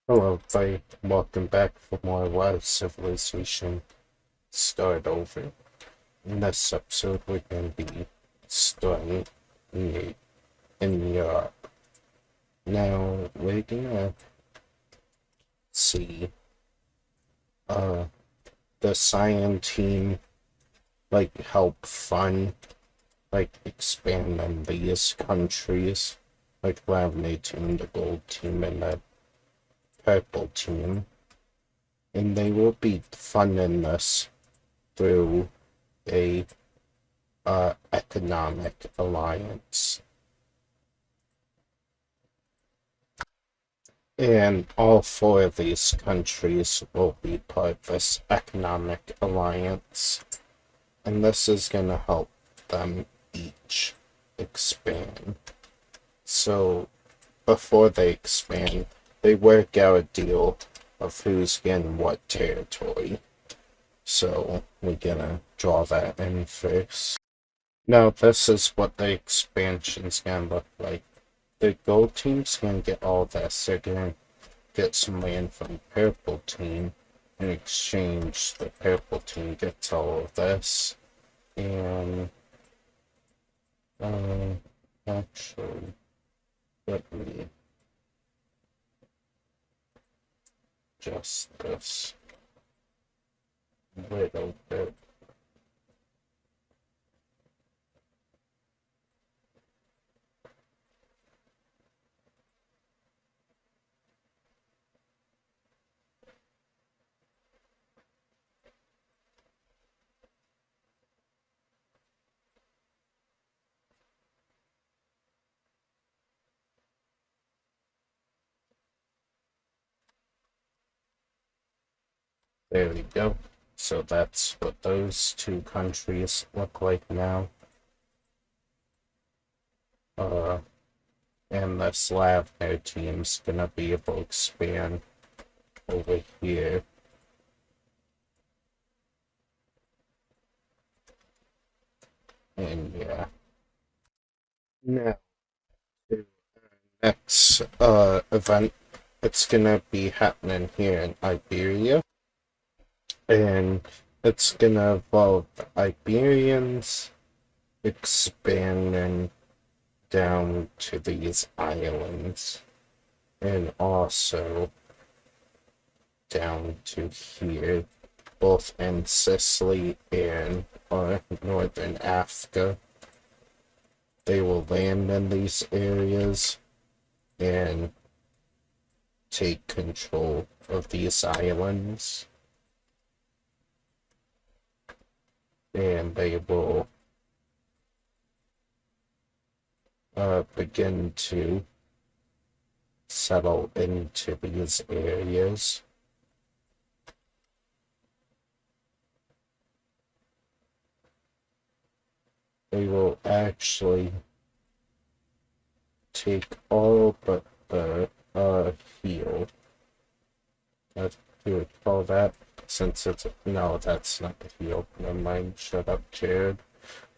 Hello, everybody. Welcome back for more Wild Civilization Start Over. In this episode, we're going to be starting in Europe. Now, we're going to see the Cyan team, help fund, expand these countries, Lavender team, the Gold team, and the Purple team. And they will be funding this through a economic alliance. And all four of these countries will be part of this economic alliance. And this is going to help them each expand. So before they expand, they work out a deal of who's getting what territory. So we're gonna draw that in first. Now this is what the expansion's gonna look like. The gold team's gonna get all this. They're gonna get some land from the purple team. In exchange, the purple team gets all of this. And actually, let me adjust this a little bit. There we go. So that's what those two countries look like now. And the Slavner team's gonna be able to expand over here. And yeah. Now, the next event, it's gonna be happening here in Iberia. And it's gonna involve the Iberians expanding down to these islands. And also down to here, both in Sicily and northern Africa. They will land in these areas and take control of these islands. And they will begin to settle into these areas. They will actually take all but the heel. What do we call that? Since it's no, that's not the heel. Never mind. Shut up, Jared.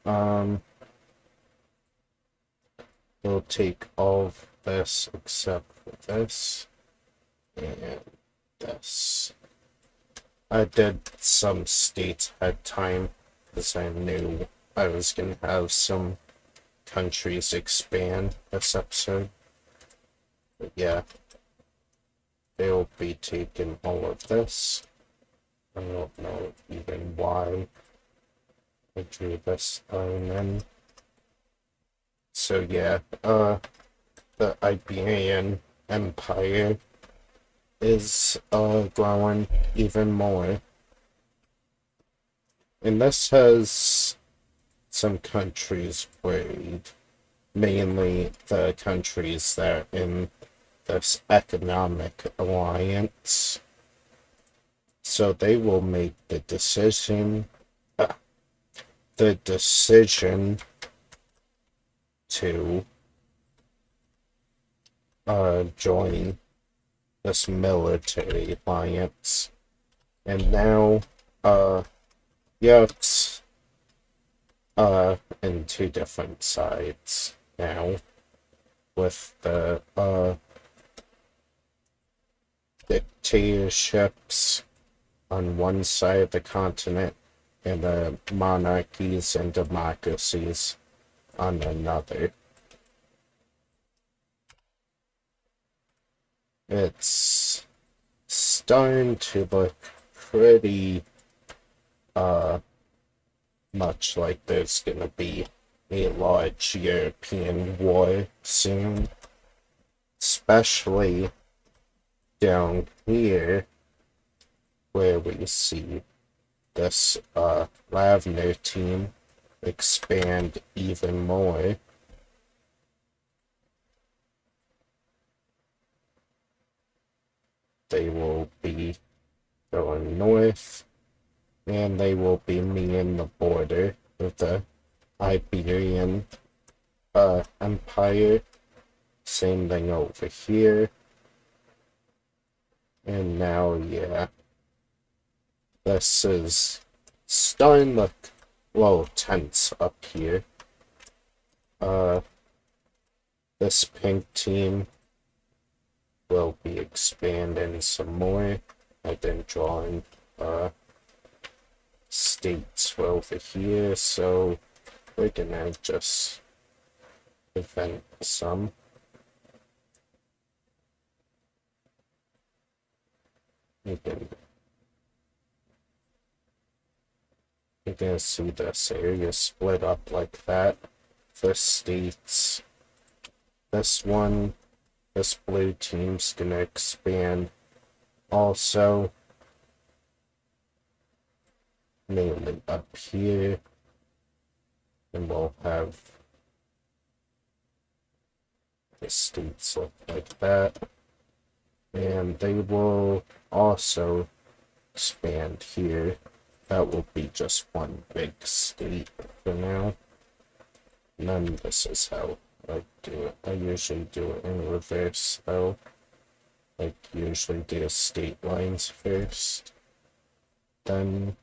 We'll take all of this except for this and this. I did some states at time because I knew I was gonna have some countries expand this episode. But yeah, they'll be taking all of this. I don't know even why I drew this line in. So yeah, the Iberian Empire is growing even more. And this has some countries worried, mainly the countries that are in this economic alliance. So they will make the decision to join this military alliance. And now Yucks in two different sides now with the dictatorships on one side of the continent and monarchies and democracies on another. It's starting to look pretty much like there's gonna be a large European war soon, especially down here where we see this Lavner team expand even more. They will be going north, and they will be near the border with the Iberian Empire. Same thing over here. And now, yeah, this is starting to look a little tense up here. This pink team will be expanding some more. I've been drawing states over here, so we're gonna just prevent some. You can see this area split up like that. The states, this blue team's gonna expand also, mainly up here, and we'll have the states look like that, and they will also expand here. That will be just one big state for now. And then this is how I do it. I usually do it in reverse though. Like usually do state lines first, then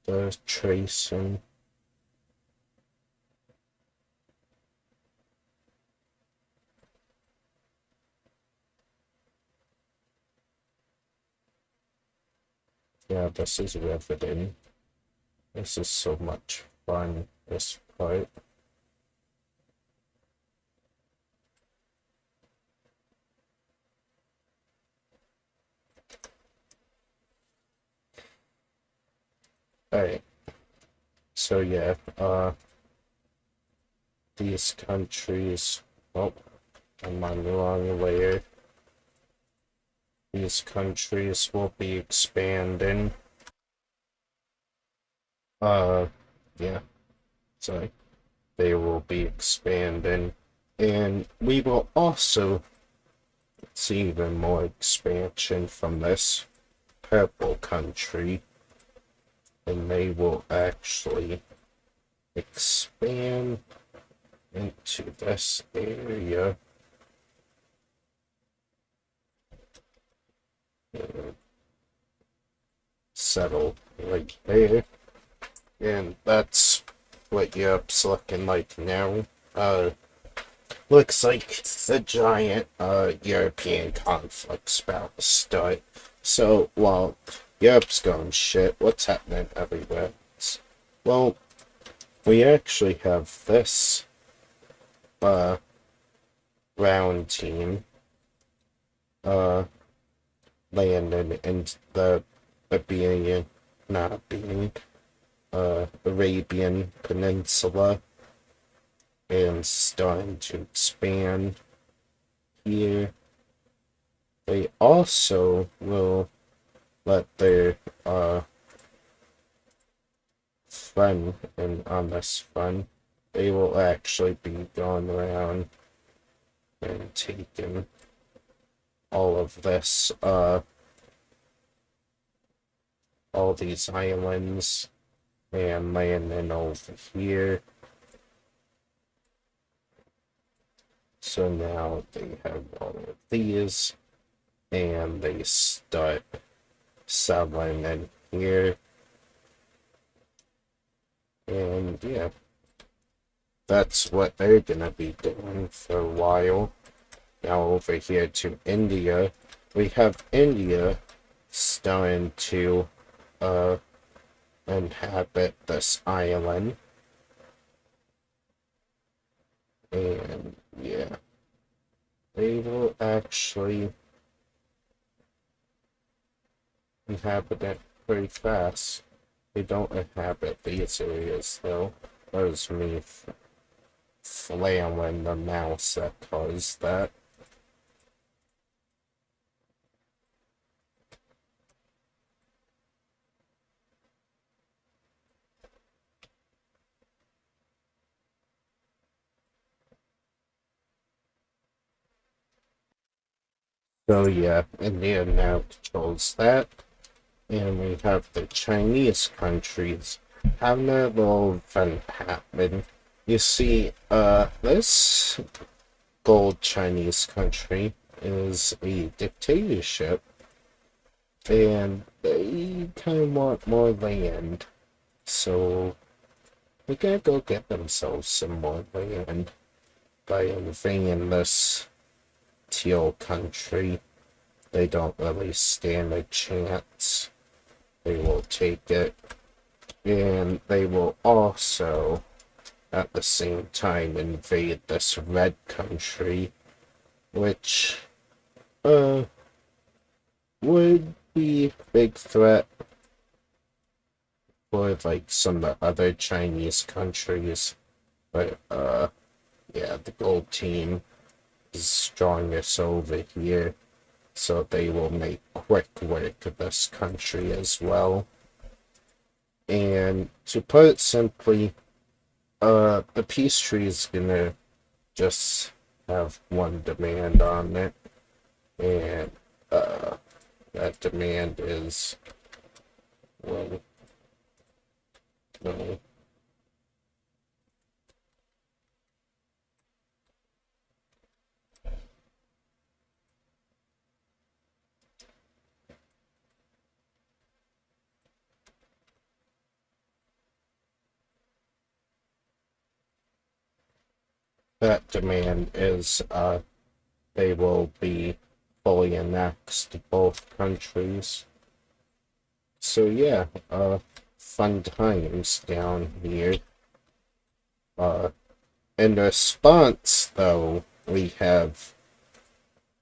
the tracing. Yeah, this is riveting. This is so much fun, this part. Alright. So yeah, these countries, oh, I'm on the wrong layer. These countries will be expanding. Yeah, so they will be expanding, and we will also see even more expansion from this purple country, and they will actually expand into this area. Settle right there, and that's what Europe's looking like now. Looks like the giant European conflict's about to start. So while Europe's going shit, what's happening everywhere else? Well, we actually have this round team landing in the Arabian Peninsula and starting to expand here. They also will let their friend, and on this friend, they will actually be going around and taking all of this, all these islands and landing over here. So now they have all of these, and they start settling in here. And yeah, that's what they're gonna be doing for a while. Now over here to India, we have India starting to inhabit this island. And yeah, they will actually inhabit it pretty fast. They don't inhabit these areas though. That was me flailing the mouse that caused that. So yeah, India now controls that. And we have the Chinese countries having a little event happen. You see, this gold Chinese country is a dictatorship, and they kind of want more land, so they gotta go get themselves some more land by invading this teal country. They don't really stand a chance. They will take it, and they will also at the same time invade this red country, which would be a big threat for like some of the other Chinese countries. But yeah, the gold team is strongest over here, so they will make quick work of this country as well. And to put it simply, the peace tree is gonna just have one demand on it, and that demand is, well, no. That demand is they will be fully annexed to both countries. So yeah, fun times down here. In response, though, we have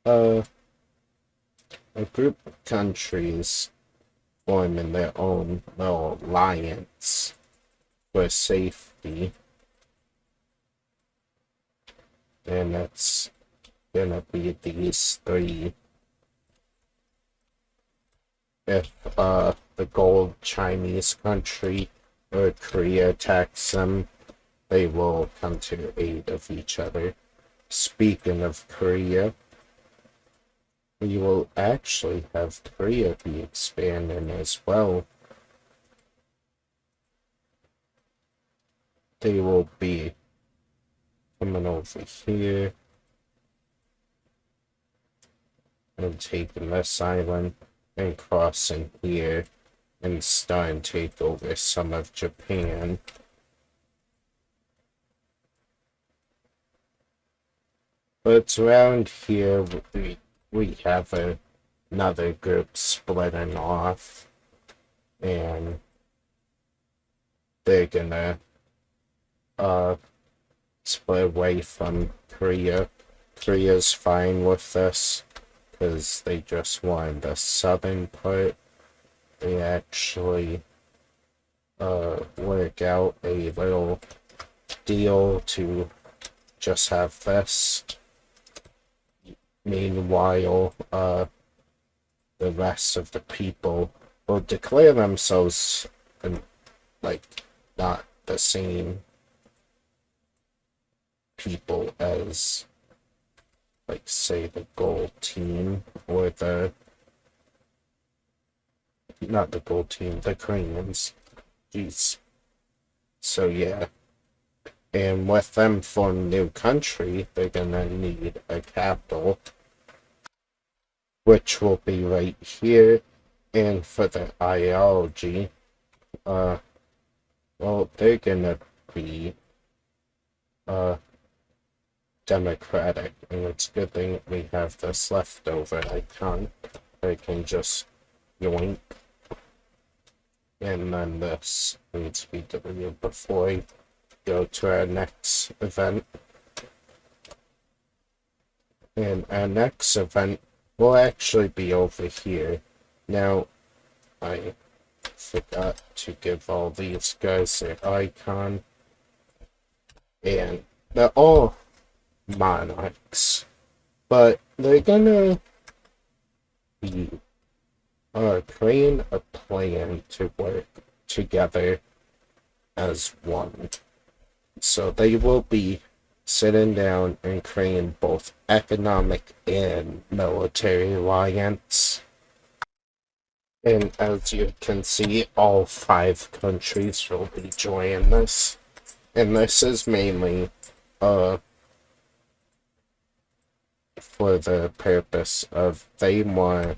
a group of countries forming their own little alliance for safety. And it's gonna be these three. If the gold Chinese country or Korea attacks them, they will come to aid of each other. Speaking of Korea, we will actually have Korea be expanding as well. They will be coming over here and taking this island and crossing here and starting to take over some of Japan. But around here we have another group splitting off, and they're gonna split away from Korea. Korea's fine with this because they just wanted the southern part. They actually work out a little deal to just have this. Meanwhile, the rest of the people will declare themselves like not the same people as, like, say, the gold team or not the gold team, the Koreans. Jeez. So yeah. And with them forming a new country, they're gonna need a capital, which will be right here. And for the ideology, well, they're gonna be democratic, and it's a good thing we have this leftover icon. America can just yoink. And then this needs to be deleted before we go to our next event. And our next event will actually be over here. Now, I forgot to give all these guys their icon. And they're all monarchs. But they're gonna be creating a plan to work together as one. So they will be sitting down and creating both economic and military alliance. And as you can see, all 5 countries will be joining this. And this is mainly for the purpose of they want to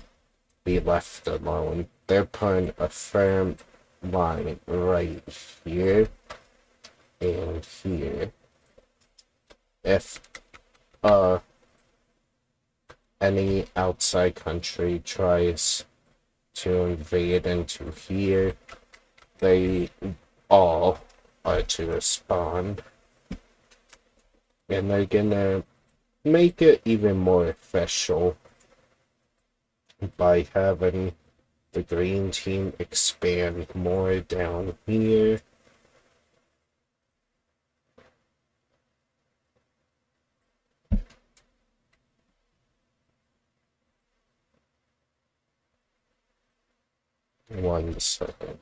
be left alone. They're putting a firm line right here and here. If any outside country tries to invade into here, they all are to respond. And they're gonna make it even more official by having the green team expand more down here. One second.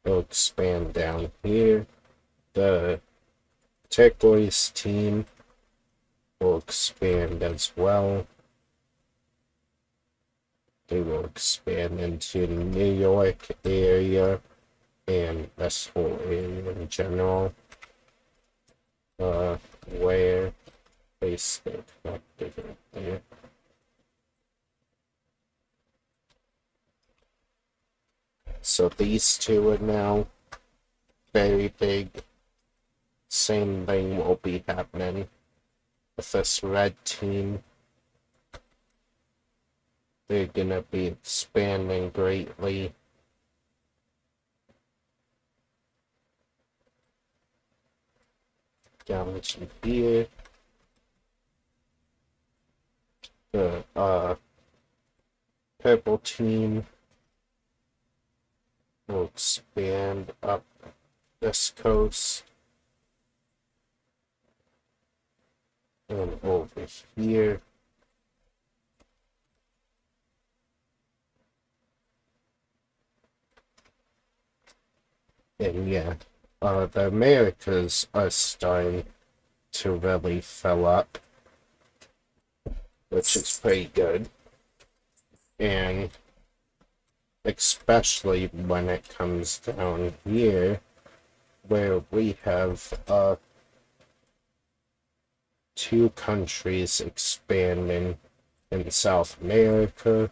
It'll expand down here. The turquoise team will expand as well. They will expand into the New York area and this whole area in general. Where they stay connected right there. So these two are now very big. Same thing will be happening with this red team. They're gonna be expanding greatly. Down to here. The purple team will expand up this coast and over here. And yeah, the Americas are starting to really fill up, which is pretty good. And especially when it comes down here, where we have 2 countries expanding in South America.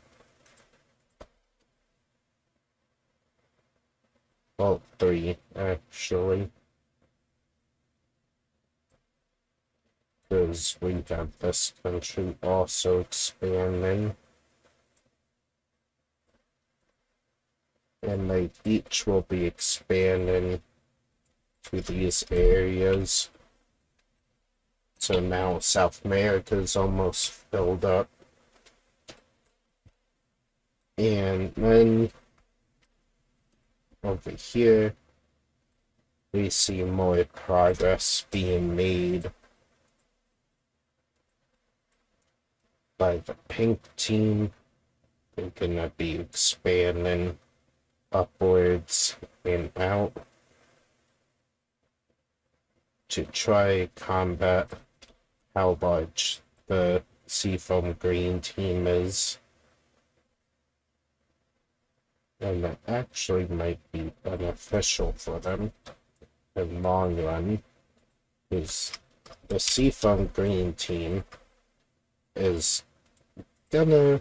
Well, 3 actually. Because we have this country also expanding. And they each will be expanding to these areas. So now South America is almost filled up. And then over here, we see more progress being made by the pink team. They're gonna be expanding upwards and out to try combat how large the seafoam green team is. And that actually might be beneficial for them in the long run, because the seafoam green team is gonna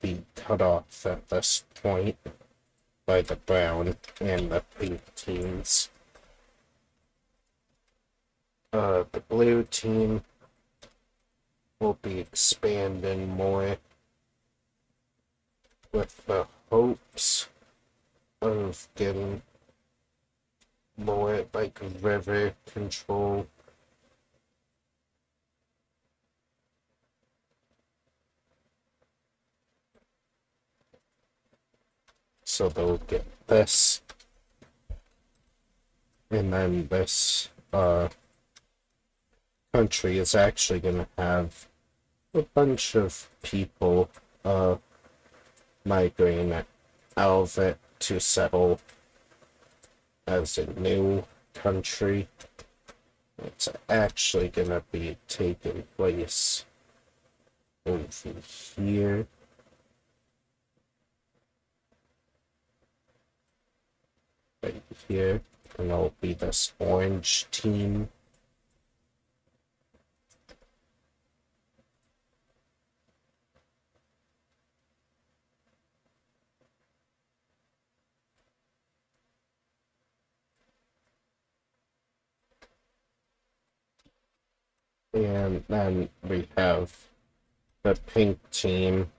be cut off at this point, by the brown and the pink teams. The blue team will be expanding more with the hopes of getting more like river control. So they'll get this, and then this country is actually gonna have a bunch of people migrating out of it to settle as a new country. It's actually gonna be taking place over here. Right here, and it'll be this orange team. And then we have the pink team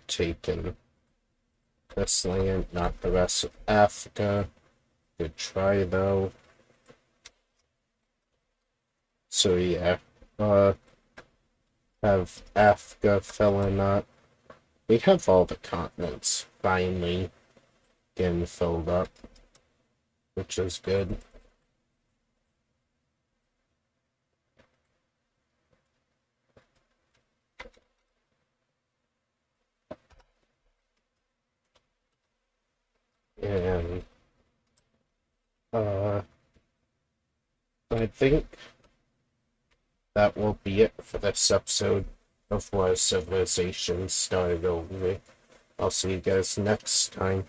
taking this land, not the rest of Africa. Good try though. So yeah, have Africa filling up. We have all the continents finally getting filled up, which is good. And I think that will be it for this episode of Why Civilization Started Over. I'll see you guys next time.